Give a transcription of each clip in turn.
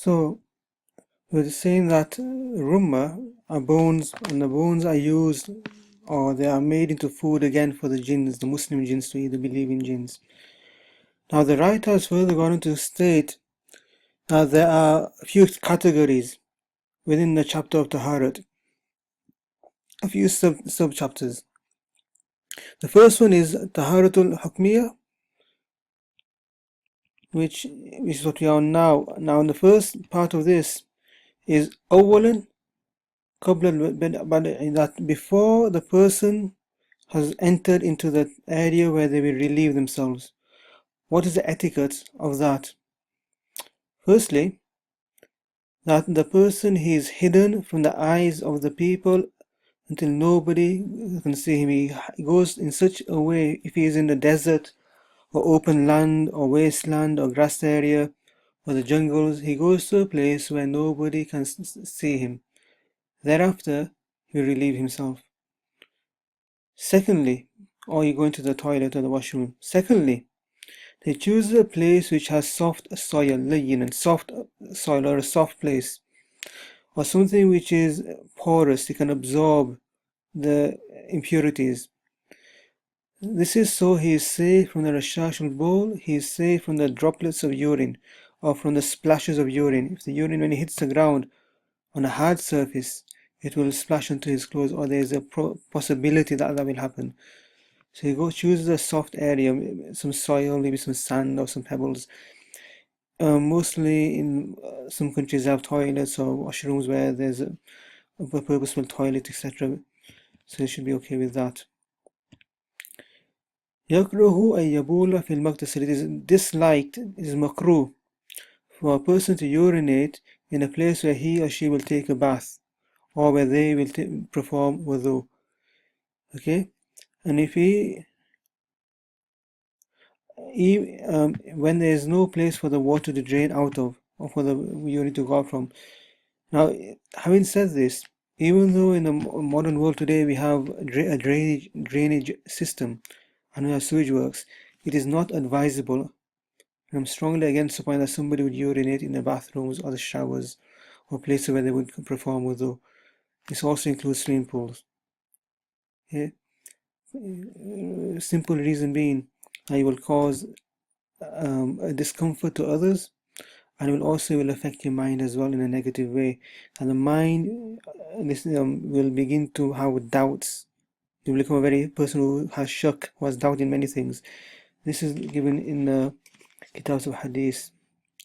So we're saying that rumma are bones, and the bones are used, or they are made into food again for the jinns, the Muslim jinns, to either believe in jinns. Now the writer has further gone on to state that there are a few categories within the chapter of Taharat, a few sub-chapters. The first one is Taharatul Hukmiyah, which is what we are on now. Now, in the first part of this is Awalan Qabla, that before the person has entered into the area where they will relieve themselves. What is the etiquette of that? Firstly, that the person he is hidden from the eyes of the people until nobody can see him. He goes in such a way, if he is in the desert or open land or wasteland or grass area or the jungles, he goes to a place where nobody can see him. Thereafter, he will relieve himself. Secondly, or you go into the toilet or the washroom. Secondly, they choose a place which has soft soil, layyin, and soft soil, or a soft place, or something which is porous, it can absorb the impurities. This is so he is safe from the rashashul bowl, he is safe from the droplets of urine, or from the splashes of urine. If the urine, when it hits the ground on a hard surface, it will splash onto his clothes, or there is a possibility that that will happen. So you choose a soft area, some soil, maybe some sand or some pebbles. Mostly in some countries have toilets or washrooms where there's a purposeful toilet, etc. So you should be okay with that. يكره أن يبول في المغتسل. It is disliked, it is makruh for a person to urinate in a place where he or she will take a bath, or where they will perform wudhu. Okay, and if when there is no place for the water to drain out of, or for the urine to go out from. Now, having said this, even though in the modern world today we have a drainage system and we have sewage works, it is not advisable, and I'm strongly against the point that somebody would urinate in the bathrooms or the showers or places where they would perform wudu. This also includes swimming pools. Yeah? Simple reason being that it will cause a discomfort to others, and it will also affect your mind as well in a negative way. And the mind will begin to have doubts. You will become a very person who has shak, who has doubt in many things. This is given in the Kitabs of Hadith,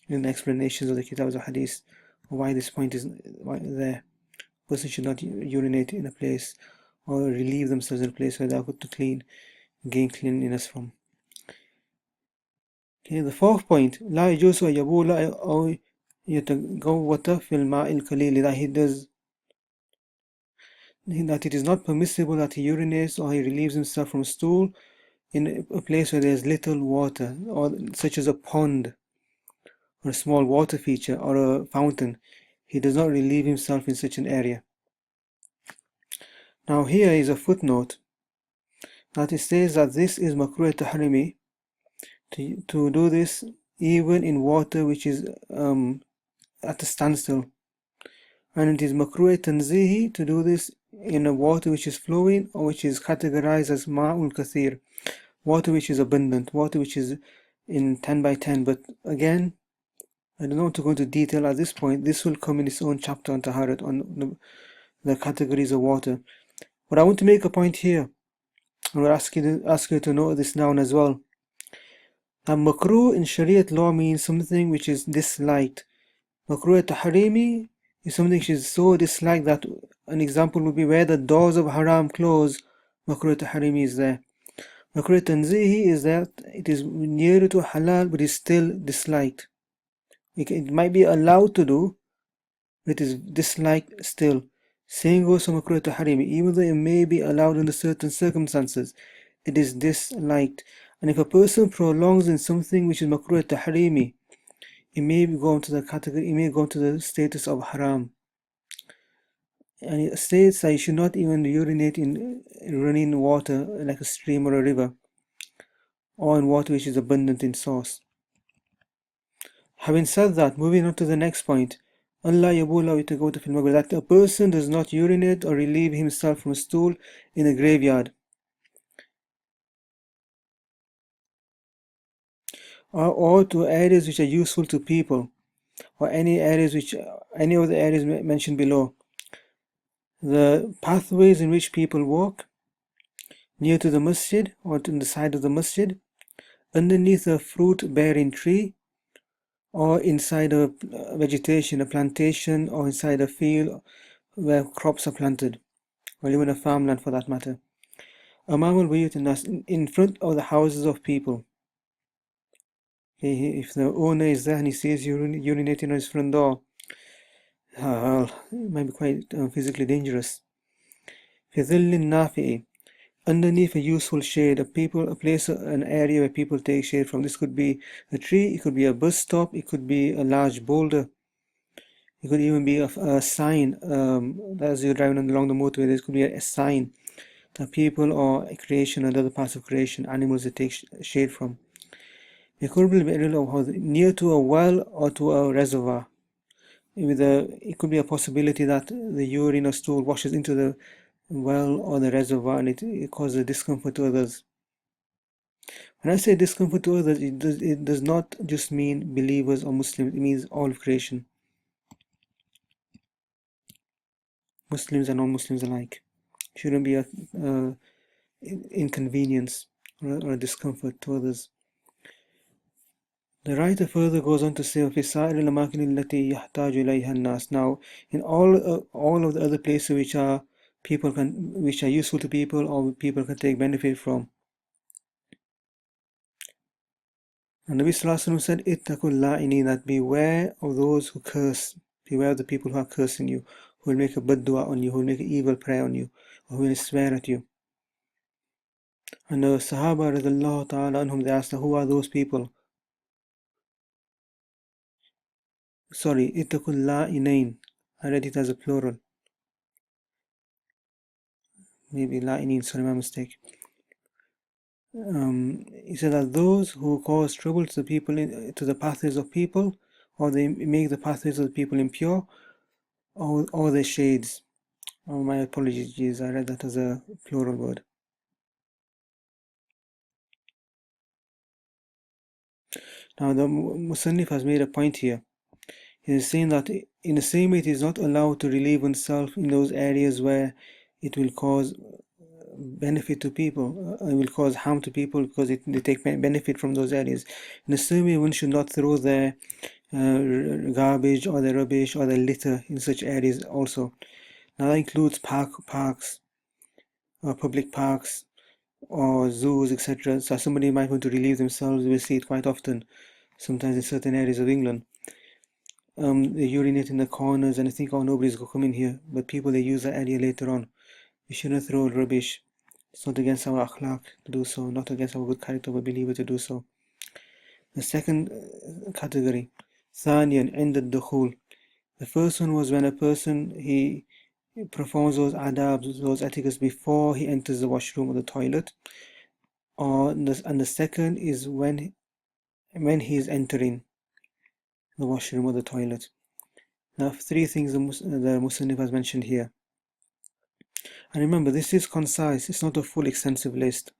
in the explanations of the Kitabs of Hadith, why this point is there. A person should not urinate in a place or relieve themselves in a place where they are good to gain cleanliness from. Okay, the fourth point, لا يجوز أن يبول أو يتغوط في الماء القليل, that it is not permissible that he urinates or he relieves himself from stool in a place where there is little water, or such as a pond or a small water feature or a fountain. He does not relieve himself in such an area. Now here is a footnote that it says that this is makruh tahrimi, to do this even in water which is at a standstill, and it is makruh tanzihi to do this in a water which is flowing or which is categorized as ma'ul kathir, water which is abundant, water which is in 10 by 10. But again, I don't want to go into detail at this point. This will come in its own chapter on Taharat, on the categories of water. But I want to make a point here, and I'll ask you to know this now as well. Makruh in Shariat law means something which is disliked. Makruh tahrimi is something which is so disliked that an example would be where the doors of haram close, makruh tahrimi is there. Makruh tanzihi is that it is nearer to halal but is still disliked. It might be allowed to do, but it is disliked still. Same goes for makruh tahrimi. Even though it may be allowed under certain circumstances, it is disliked. And if a person prolongs in something which is makruh tahrimi, it may go into the category, it may go into the status of haram. And it states that you should not even urinate in running water like a stream or a river, or in water which is abundant in source. Having said that, moving on to the next point, Allah yabula witagawta fil maqbara, that a person does not urinate or relieve himself from a stool in a graveyard, or to areas which are useful to people, or any of the areas mentioned below. The pathways in which people walk, near to the masjid or to the side of the masjid, underneath a fruit-bearing tree, or inside a vegetation, a plantation, or inside a field where crops are planted, or even a farmland for that matter. Amamul buyut nas, in front of the houses of people. Okay, if the owner is there and he sees you urinating on his front door, well, it might be quite physically dangerous. في ظل نافع, underneath a useful shade, an area where people take shade from. This could be a tree, it could be a bus stop, it could be a large boulder, it could even be a sign. As you're driving along the motorway, there could be a sign that people or creation and other parts of creation, animals that take shade from. Near to a well or to a reservoir. It could be a possibility that the urine or stool washes into the well or the reservoir, and it causes discomfort to others. When I say discomfort to others, it does not just mean believers or Muslims, it means all of creation. Muslims and non-Muslims alike. It shouldn't be a inconvenience or a discomfort to others. The writer further goes on to say, Now, in all of the other places which are useful to people or people can take benefit from. And Nabi Sallallahu Alaihi Wasallam said, Ittaqul la'ini, that beware of those who curse, beware of the people who are cursing you, who will make a bad dua on you, who will make an evil prayer on you, or who will swear at you. And the Sahaba radiallahu ta'ala anhum, they asked, who are those people? Sorry, Ittaqul la'inain. I read it as a plural. Maybe la'inin, sorry, my mistake. He said that those who cause trouble to the people, to the pathways of people, or they make the pathways of the people impure, or the shades. Oh, my apologies, I read that as a plural word. Now the Musannif has made a point here. He is saying that in the same way it is not allowed to relieve oneself in those areas where it will cause benefit to people, it will cause harm to people because they take benefit from those areas. In the same way one should not throw their garbage or their rubbish or their litter in such areas also. Now that includes parks, or public parks, or zoos, etc. So somebody might want to relieve themselves. We see it quite often, sometimes in certain areas of England. They urinate in the corners and I think, oh, nobody's going to come in here. But people, they use that area later on. We shouldn't throw rubbish. It's not against our akhlaq to do so, not against our good character of a believer to do so. The second category, ثانيا عند الدخول. The first one was when a person, he performs those adabs, those etiquettes before he enters the washroom or the toilet. And the second is when he is entering the washroom or the toilet. Now, three things the Musannif has mentioned here. And remember, this is concise, it's not a full extensive list.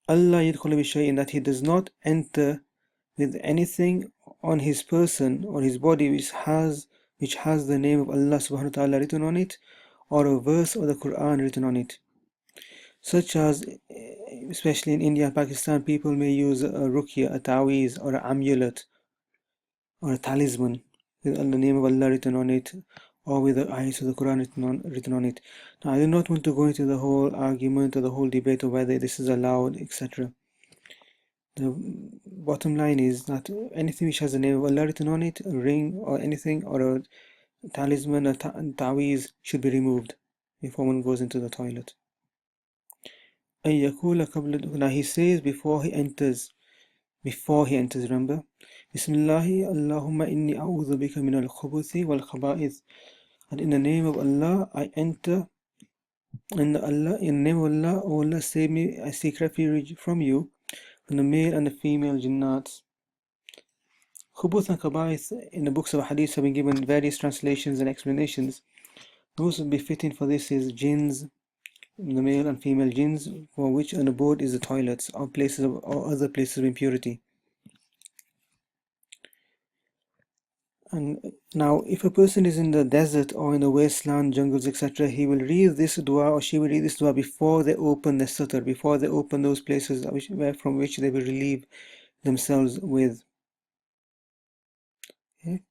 Allah yadkhulu bi shay'in, that he does not enter with anything on his person or his body which has the name of Allah subhanahu wa ta'ala written on it, or a verse of the Qur'an written on it. Such as, especially in India and Pakistan, people may use a ruqya, a taweez, or an amulet, or a talisman with the name of Allah written on it, or with the ayahs of the Quran written on it. Now, I do not want to go into the whole argument or the whole debate of whether this is allowed, etc. The bottom line is that anything which has the name of Allah written on it, a ring or anything, or a talisman, a taweez, should be removed before one goes into the toilet. Now he says before he enters, remember, Bismillahi Allahumma inni a'udhu bika min al-khubuthi wal-khaba'ith, and in the name of Allah I enter, in the name of Allah, O Allah, save me, I seek refuge from you, from the male and the female jinnats. Khubuth and Kaba'ith in the books of Hadith have been given various translations and explanations. Those would be fitting for this is jinns, the male and female jinns, for which an abode is the toilets or places of, or other places of impurity. And now, if a person is in the desert or in the wasteland, jungles, etc., he will read this dua or she will read this dua before they open the sutur, before they open those places from which they will relieve themselves with. Okay.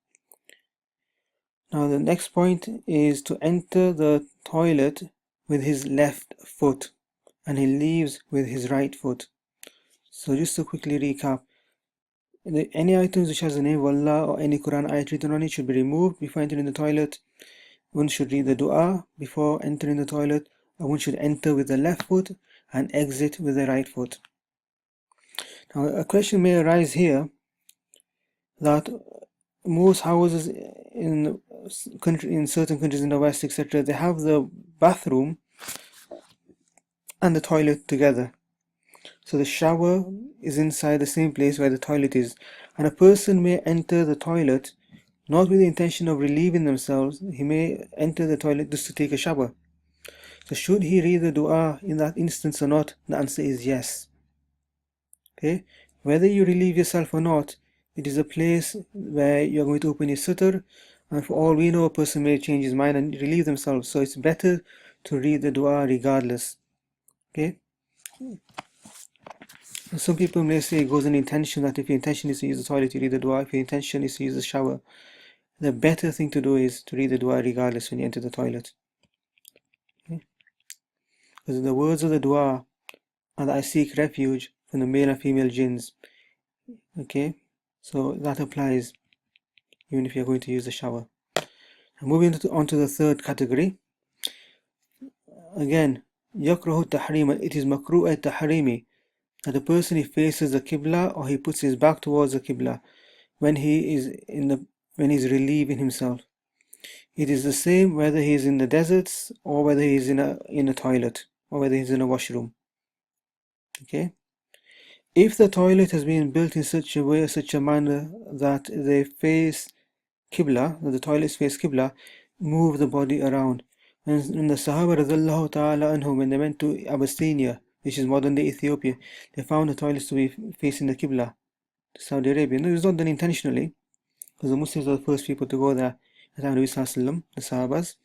Now, the next point is to enter the toilet with his left foot, and he leaves with his right foot. So, just to quickly recap, any items which has the name of Allah or any Quran ayat written on it should be removed before entering the toilet. One should read the dua before entering the toilet, and one should enter with the left foot and exit with the right foot. Now, a question may arise here that most houses in certain countries in the West, etc., they have the bathroom and the toilet together. So the shower is inside the same place where the toilet is, and a person may enter the toilet not with the intention of relieving themselves. He may enter the toilet just to take a shower. So should he read the dua in that instance or not? The answer is yes. Okay, whether you relieve yourself or not, it is a place where you're going to open your sutur, and for all we know, a person may change his mind and relieve themselves. So it's better to read the dua regardless. Okay. Some people may say it goes in intention, that if your intention is to use the toilet, you read the dua. If your intention is to use the shower, the better thing to do is to read the dua regardless when you enter the toilet. Okay? Because the words of the dua are that I seek refuge from the male and female jinns. Okay, so that applies even if you're going to use the shower. And moving on to the third category. Again, yakrahu tahrima, it is makruh tahrimi, that the person he faces the Qibla or he puts his back towards the Qibla when he is when he's relieving himself. It is the same whether he is in the deserts or whether he is in a toilet or whether he's in a washroom. Okay. If the toilet has been built in such a way, such a manner that they face Qibla, that the toilets face Qibla, move the body around. And the Sahaba radhiyallahu ta'ala anhum, when they went to Abyssinia, which is modern day Ethiopia, they found the toilets to be facing the Qibla, to Saudi Arabia. No, it was not done intentionally, because the Muslims were the first people to go there at the time of Nabi Sallallahu Alaihi Wasallam, the Sahabas.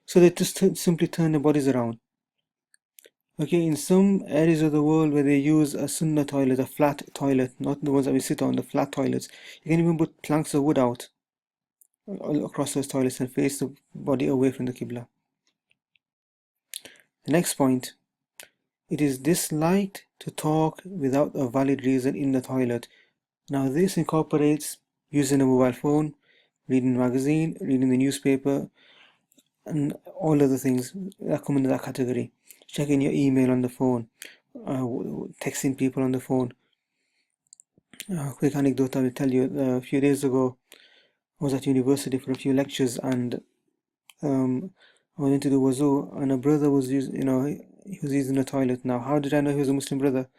So they just simply turned the bodies around. Okay, in some areas of the world where they use a sunnah toilet, a flat toilet, not the ones that we sit on, the flat toilets, you can even put planks of wood out all across those toilets and face the body away from the Qibla. The next point, it is disliked to talk without a valid reason in the toilet. Now this incorporates using a mobile phone, reading a magazine, reading the newspaper, and all other things that come into that category. Checking your email on the phone, texting people on the phone. Quick anecdote I will tell you. A few days ago, I was at university for a few lectures, and I went to do wuzu, and a brother was he was using the toilet. Now, how did I know he was a Muslim brother?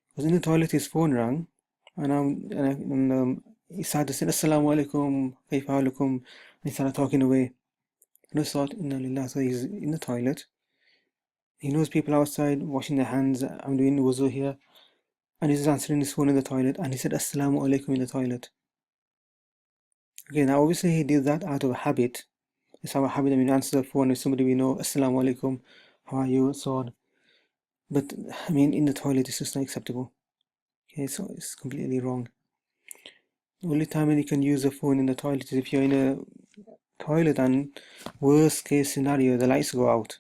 Because in the toilet, his phone rang, and he started saying, "Assalamu alaikum, kayfa halukum," and he started talking away. And I thought, Inna lillah, so he's in the toilet. He knows people outside washing their hands. I'm doing wuzu here, and he's answering his phone in the toilet, and he said, "Assalamu alaikum" in the toilet. Okay, now obviously he did that out of habit. It's our habit. I mean, answer the phone if somebody we know, "Assalamu alaikum, how are you?" so on. But I mean, in the toilet, it's just not acceptable. Okay, so it's completely wrong. The only time when you can use a phone in the toilet is if you're in a toilet and worst case scenario, the lights go out.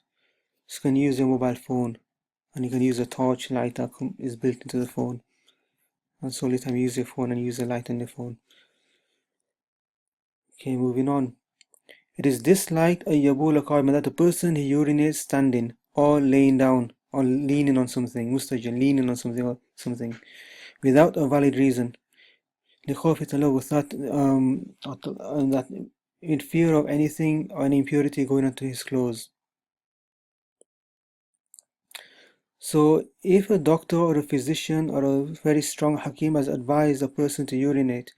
So you can use your mobile phone, and you can use a torch light that is built into the phone. That's the only time you use your phone and use a light on your phone. Okay, moving on. It is disliked a yabula qaima, that the person he urinates standing or laying down or leaning on something, mustajil, leaning on something or something, without a valid reason. لخوف تلوث, that in fear of anything or any impurity going onto his clothes. So if a doctor or a physician or a very strong hakim has advised a person to urinate,